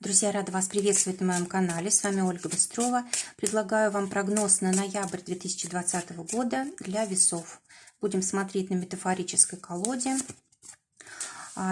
Друзья, рада вас приветствовать на моем канале. С вами Ольга Быстрова. Предлагаю вам прогноз на ноябрь 2020 года для весов. Будем смотреть на метафорической колоде.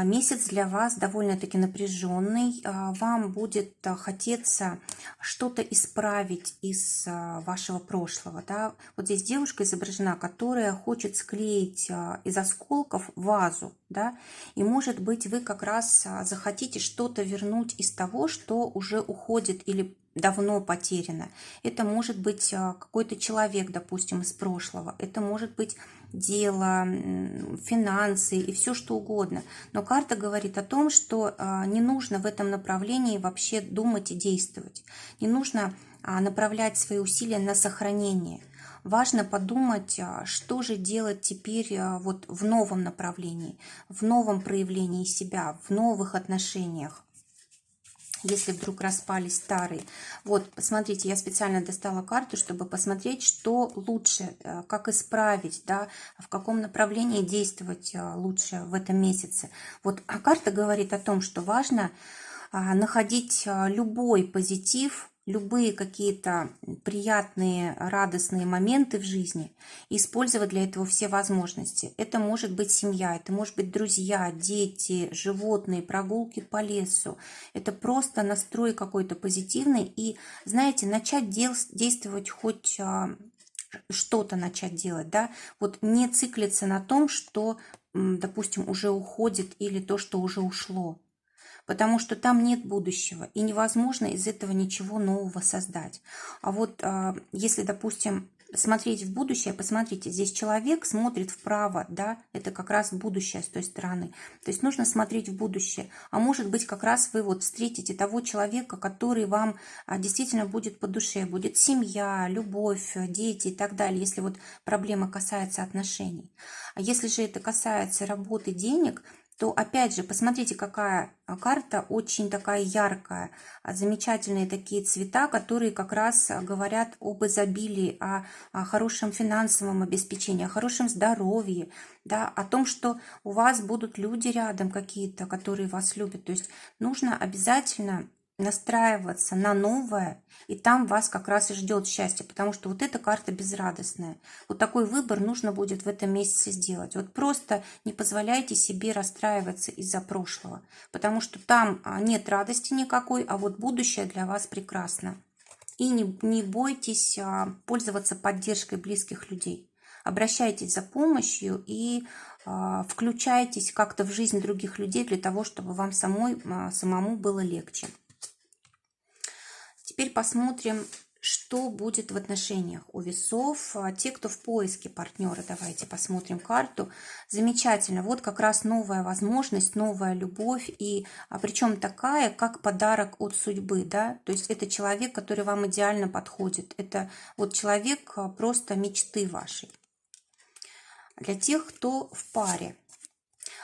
Месяц для вас довольно-таки напряженный. Вам будет хотеться что-то исправить из вашего прошлого. Да? Вот здесь девушка изображена, которая хочет склеить из осколков вазу. Да? И может быть вы как раз захотите что-то вернуть из того, что уже уходит или давно потеряно. Это может быть какой-то человек, допустим, из прошлого. Это может быть дело, финансы и все что угодно. Но карта говорит о том, что не нужно в этом направлении вообще думать и действовать. Не нужно направлять свои усилия на сохранение. Важно подумать, что же делать теперь вот в новом направлении, в новом проявлении себя, в новых отношениях. Если вдруг распались старые. Вот, посмотрите, я специально достала карту, чтобы посмотреть, что лучше, как исправить, да, в каком направлении действовать лучше в этом месяце. Вот, а карта говорит о том, что важно находить любой позитив, любые какие-то приятные, радостные моменты в жизни и использовать для этого все возможности. Это может быть семья, это может быть друзья, дети, животные, прогулки по лесу. Это просто настрой какой-то позитивный и, знаете, начать действовать хоть что-то начать делать, да, вот не циклиться на том, что, допустим, уже уходит или то, что уже ушло. Потому что там нет будущего, и невозможно из этого ничего нового создать. А вот если, допустим, смотреть в будущее, посмотрите, здесь человек смотрит вправо, да, это как раз будущее с той стороны. То есть нужно смотреть в будущее. А может быть, как раз вы вот встретите того человека, который вам действительно будет по душе, будет семья, любовь, дети и так далее, если вот проблема касается отношений. А если же это касается работы, денег, то опять же, посмотрите, какая карта очень такая яркая, замечательные такие цвета, которые как раз говорят об изобилии, о хорошем финансовом обеспечении, о хорошем здоровье, да, о том, что у вас будут люди рядом какие-то, которые вас любят. То есть нужно обязательно настраиваться на новое, и там вас как раз и ждет счастье, потому что вот эта карта безрадостная. Вот такой выбор нужно будет в этом месяце сделать. Вот просто не позволяйте себе расстраиваться из-за прошлого, потому что там нет радости никакой, а вот будущее для вас прекрасно. И не бойтесь пользоваться поддержкой близких людей. Обращайтесь за помощью и включайтесь как-то в жизнь других людей для того, чтобы вам самому было легче. Теперь посмотрим, что будет в отношениях у весов. Те, кто в поиске партнера, давайте посмотрим карту. Замечательно. Вот как раз новая возможность, новая любовь. И причем такая, как подарок от судьбы. Да? То есть это человек, который вам идеально подходит. Это вот человек просто мечты вашей. Для тех, кто в паре.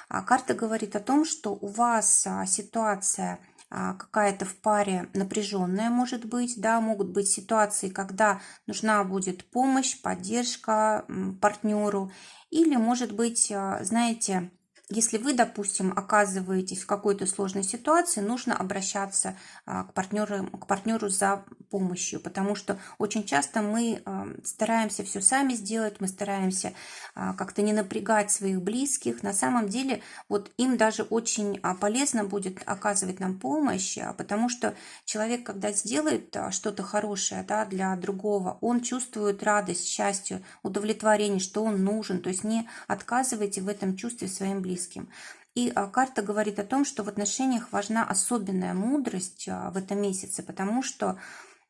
Карта говорит о том, что у вас ситуация какая-то в паре напряженная может быть, да, могут быть ситуации, когда нужна будет помощь, поддержка партнеру, или может быть, знаете, если вы, допустим, оказываетесь в какой-то сложной ситуации, нужно обращаться к партнеру за помощью, потому что очень часто мы стараемся все сами сделать, мы стараемся как-то не напрягать своих близких. На самом деле, вот им даже очень полезно будет оказывать нам помощь, потому что человек, когда сделает что-то хорошее, да, для другого, он чувствует радость, счастье, удовлетворение, что он нужен. То есть не отказывайте в этом чувстве своим близким. И карта говорит о том, что в отношениях важна особенная мудрость в этом месяце, потому что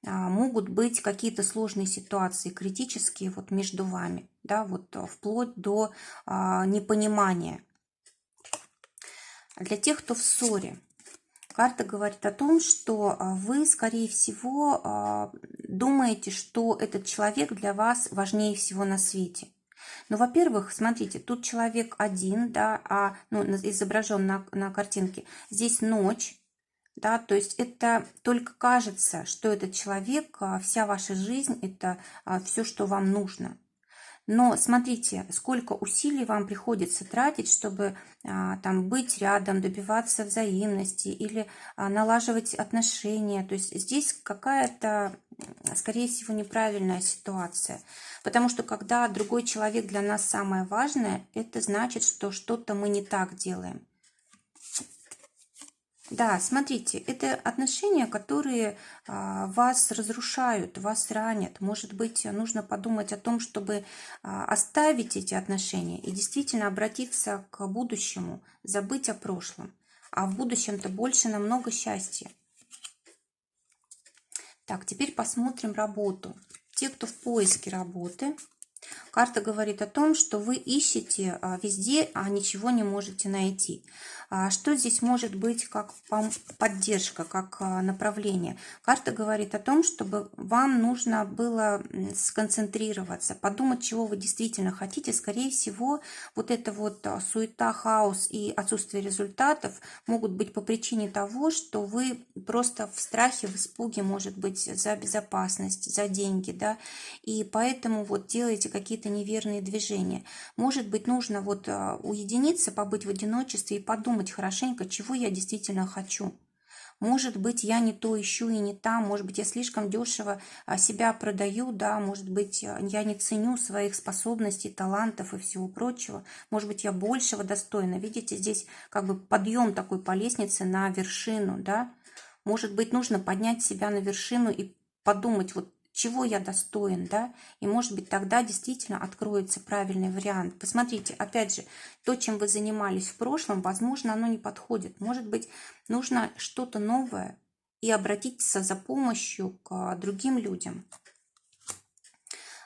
могут быть какие-то сложные ситуации, критические вот между вами, да, вот вплоть до непонимания. Для тех, кто в ссоре, карта говорит о том, что вы, скорее всего, думаете, что этот человек для вас важнее всего на свете. Ну, во-первых, смотрите, тут человек один, да, изображен на картинке. Здесь ночь, да, то есть это только кажется, что этот человек, вся ваша жизнь, это все, что вам нужно. Но смотрите, сколько усилий вам приходится тратить, чтобы там быть рядом, добиваться взаимности или налаживать отношения. То есть здесь какая-то, скорее всего, неправильная ситуация. Потому что когда другой человек для нас самое важное, это значит, что что-то мы не так делаем. Да, смотрите, это отношения, которые вас разрушают, вас ранят. Может быть, нужно подумать о том, чтобы оставить эти отношения и действительно обратиться к будущему, забыть о прошлом. А в будущем-то больше намного счастья. Так, теперь посмотрим работу. Те, кто в поиске работы, карта говорит о том, что вы ищете везде, а ничего не можете найти. Что здесь может быть как поддержка, как направление? Карта говорит о том, чтобы вам нужно было сконцентрироваться, подумать, чего вы действительно хотите. Скорее всего, вот эта вот суета, хаос и отсутствие результатов могут быть по причине того, что вы просто в страхе, в испуге, может быть, за безопасность, за деньги, да, и поэтому вот делаете какие-то неверные движения. Может быть, нужно вот уединиться, побыть в одиночестве и подумать хорошенько, чего я действительно хочу. Может быть, я не то ищу и не там, может быть, я слишком дешево себя продаю, да, может быть, я не ценю своих способностей, талантов и всего прочего, может быть, я большего достойна. Видите, здесь как бы подъем такой по лестнице на вершину, да, может быть, нужно поднять себя на вершину и подумать, вот чего я достоин, да, и может быть тогда действительно откроется правильный вариант. Посмотрите, опять же, то, чем вы занимались в прошлом, возможно, оно не подходит. Может быть, нужно что-то новое и обратиться за помощью к другим людям.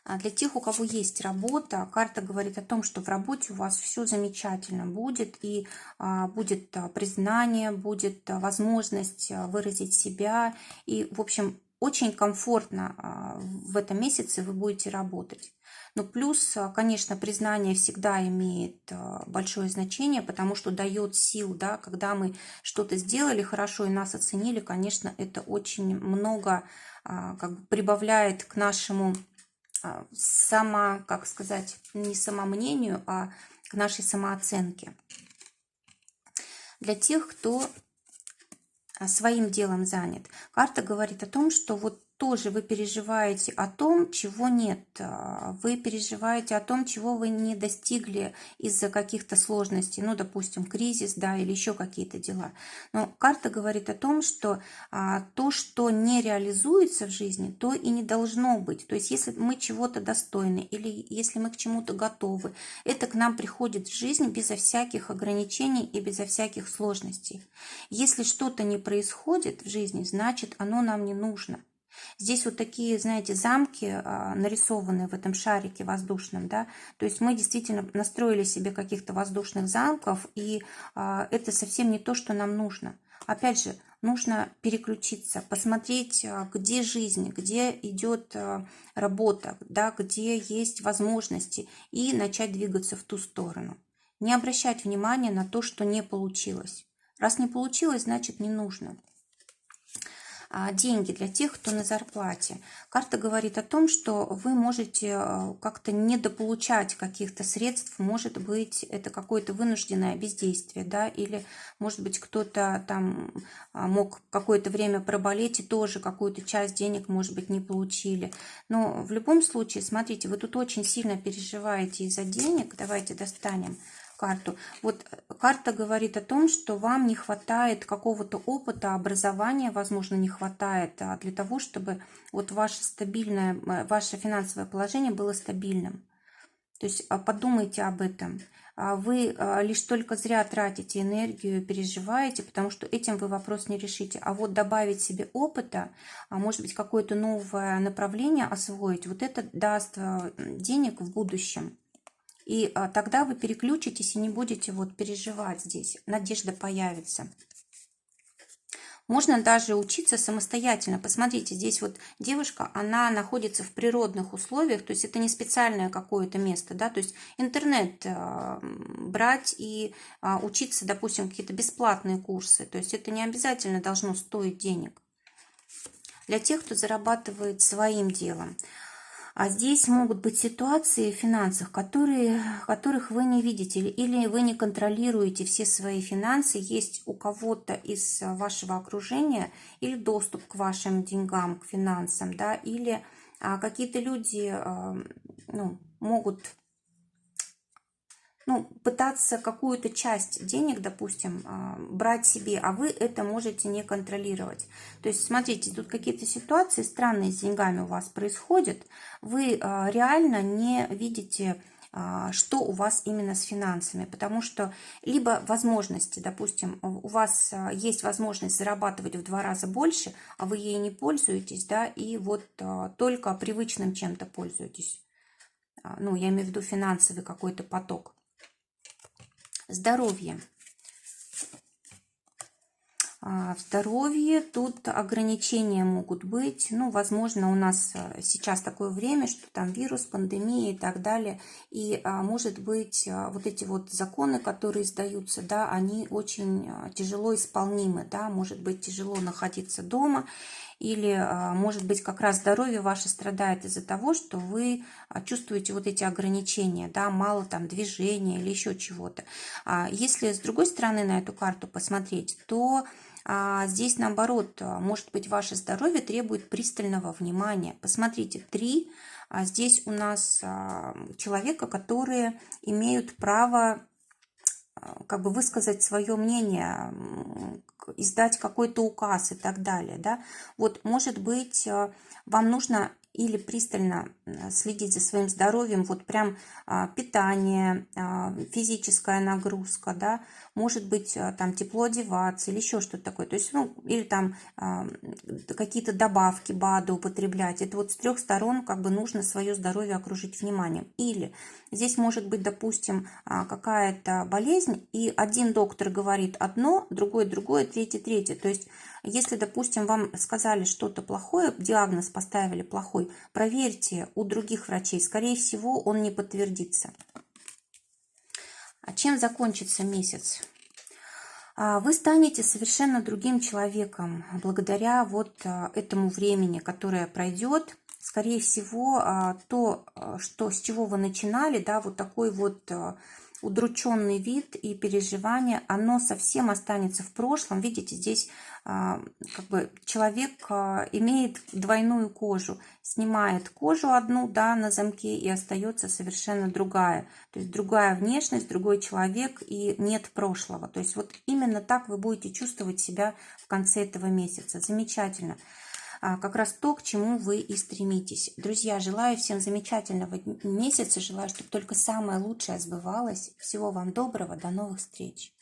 Для тех, у кого есть работа, карта говорит о том, что в работе у вас все замечательно будет, и будет признание, будет возможность выразить себя, и, в общем, очень комфортно в этом месяце вы будете работать. Но плюс, конечно, признание всегда имеет большое значение, потому что дает сил, да, когда мы что-то сделали хорошо и нас оценили, конечно, это очень много как бы прибавляет к нашему как сказать, не самомнению, а к нашей самооценке. Для тех, кто своим делом занят, карта говорит о том, что вот тоже вы переживаете о том, чего нет. Вы переживаете о том, чего вы не достигли из-за каких-то сложностей, ну, допустим, кризис, да, или еще какие-то дела. Но карта говорит о том, что то, что не реализуется в жизни, то и не должно быть. То есть, если мы чего-то достойны или если мы к чему-то готовы, это к нам приходит в жизнь безо всяких ограничений и безо всяких сложностей. Если что-то не происходит в жизни, значит, оно нам не нужно. Здесь вот такие, знаете, замки нарисованы в этом шарике воздушном, да, то есть мы действительно настроили себе каких-то воздушных замков, и это совсем не то, что нам нужно. Опять же, нужно переключиться, посмотреть, где жизнь, где идет работа, да, где есть возможности, и начать двигаться в ту сторону. Не обращать внимания на то, что не получилось. Раз не получилось, значит не нужно. Деньги для тех, кто на зарплате. Карта говорит о том, что вы можете как-то недополучать каких-то средств, может быть, это какое-то вынужденное бездействие, да, или, может быть, кто-то там мог какое-то время проболеть и тоже какую-то часть денег, может быть, не получили. Но в любом случае, смотрите, вы тут очень сильно переживаете из-за денег. Давайте достанем карту. Вот карта говорит о том, что вам не хватает какого-то опыта, образования, возможно, не хватает для того, чтобы вот ваше финансовое положение было стабильным. То есть подумайте об этом. Вы лишь только зря тратите энергию, переживаете, потому что этим вы вопрос не решите. А вот добавить себе опыта, может быть, какое-то новое направление освоить, вот это даст денег в будущем. И тогда вы переключитесь и не будете вот переживать здесь. Надежда появится. Можно даже учиться самостоятельно. Посмотрите, здесь вот девушка, она находится в природных условиях, то есть это не специальное какое-то место, да, то есть интернет брать и учиться, допустим, какие-то бесплатные курсы, то есть это не обязательно должно стоить денег. Для тех, кто зарабатывает своим делом. А здесь могут быть ситуации в финансах, которых вы не видите, или вы не контролируете все свои финансы. Есть у кого-то из вашего окружения или доступ к вашим деньгам, к финансам, да, или какие-то люди могут пытаться какую-то часть денег, допустим, брать себе, а вы это можете не контролировать. То есть, смотрите, тут какие-то ситуации странные с деньгами у вас происходят, вы реально не видите, что у вас именно с финансами, потому что либо возможности, допустим, у вас есть возможность зарабатывать в 2 раза больше, а вы ей не пользуетесь, да, и вот только привычным чем-то пользуетесь. Я имею в виду финансовый какой-то поток. Здоровье. В здоровье тут ограничения могут быть. Возможно, у нас сейчас такое время, что там вирус, пандемия и так далее. И, может быть, вот эти вот законы, которые издаются, да, они очень тяжело исполнимы, да, может быть, тяжело находиться дома. Или, может быть, как раз здоровье ваше страдает из-за того, что вы чувствуете вот эти ограничения, да, мало там движения или еще чего-то. Если с другой стороны на эту карту посмотреть, то здесь наоборот, может быть, ваше здоровье требует пристального внимания. Посмотрите, 3, здесь у нас человека, которые имеют право как бы высказать свое мнение, издать какой-то указ и так далее, да. Вот, может быть, вам нужно или пристально следить за своим здоровьем, вот прям питание, физическая нагрузка, да, может быть, там тепло одеваться или еще что-то такое, то есть, или там какие-то добавки БАДа употреблять. Это вот с 3 сторон как бы нужно свое здоровье окружить вниманием. Или здесь может быть, допустим, какая-то болезнь, и один доктор говорит одно, другой другое, третий третье. То есть, если, допустим, вам сказали что-то плохое, диагноз поставили плохой, проверьте у других врачей. Скорее всего, он не подтвердится. А чем закончится месяц? Вы станете совершенно другим человеком благодаря вот этому времени, которое пройдет. Скорее всего, то, с чего вы начинали, да, вот такой вот удрученный вид и переживание, оно совсем останется в прошлом. Видите, здесь как бы человек имеет двойную кожу, снимает кожу одну, да, на замке, и остается совершенно другая. То есть другая внешность, другой человек, и нет прошлого. То есть вот именно так вы будете чувствовать себя в конце этого месяца. Замечательно. Как раз то, к чему вы и стремитесь. Друзья, желаю всем замечательного месяца, желаю, чтобы только самое лучшее сбывалось. Всего вам доброго, до новых встреч.